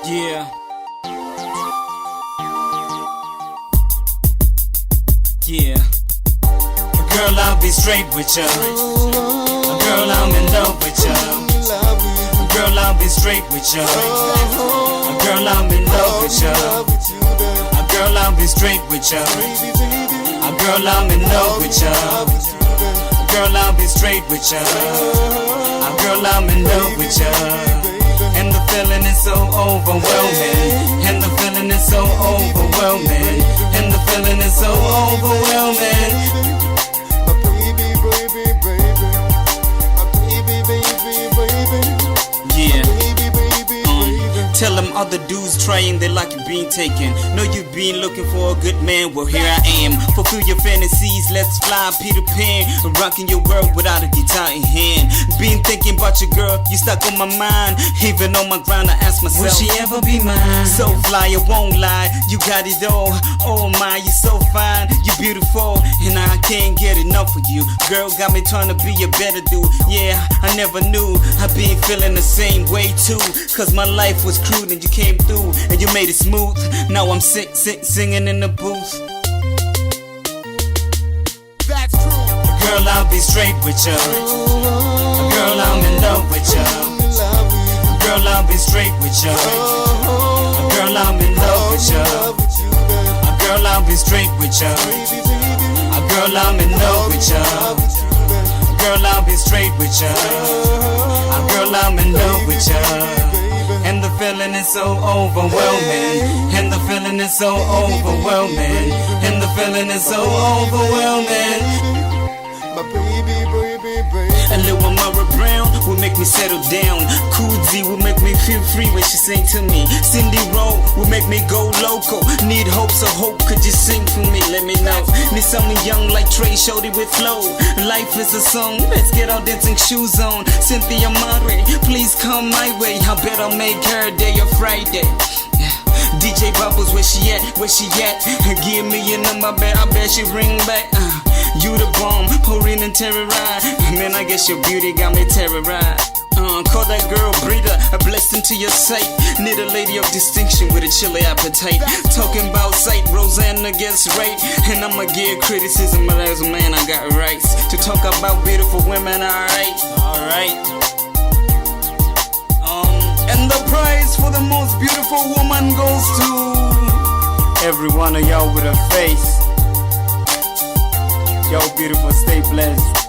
Yeah. Yeah. Girl, I'll be straight with ya. Girl, I'm in love with ya. Girl, I'll be straight with ya. Girl, I'm in love with ya. Girl, I'll be straight with ya. Girl, I'm in love with ya. Girl, I'll be straight with ya. Girl, I'm in love with ya. And the feeling is so overwhelming. And the feeling is so overwhelming. And the feeling is so overwhelming. Yeah. Tell them other dudes trying, they like you being taken. Know you've been looking for a good man, well here I am. Fulfill your fantasies, let's fly Peter Pan. Rocking your world without a guitar in hand. Been thinking about your girl, you stuck on my mind. Even on my grind I ask myself, will she ever be mine? So fly, I won't lie, you got it all. Oh my, you're so fine, you're beautiful. And I can't get enough of you. Girl got me trying to be a better dude. Yeah, I never knew I'd be feeling the same way too. Cause my life was crude and you came through and you made it smooth. Now I'm singing in the booth. That's true. Girl, I'll be straight with ya. Girl, I'm in love with ya. Girl, I'll be straight with ya. Girl, I'm in love with ya. Girl, I'll be straight with ya. Girl, I'm in love with ya. Girl, I'll be straight with ya. Girl, I'm in love with ya. And the feeling is so overwhelming. And the feeling is so overwhelming. And the feeling is so overwhelming. My baby. A little Mara Brown will make me settle down. Cool Z will make me feel free when she sing to me. Cindy Rowe will make me go local. Need hope, so hope, could you sing for me? Let me know. Need someone young like Trey Shorty with flow. Life is a song, let's get our dancing shoes on. Cynthia Mare, please come my way. I bet I'll make her day or Friday. DJ Bubbles, where she at? Where she at? Give me your number, I bet she ring back. You the bomb, pouring and terrorized. Man, I guess your beauty got me terrorized. Call that girl breeder, a blessing to your sight. Need a lady of distinction with a chilly appetite. Talking about sight, Rosanna gets right. And I'ma give criticism, but as a man I got rights to talk about beautiful women, alright. And the prize for the most beautiful woman goes to every one of y'all with a face. Y'all beautiful, stay blessed.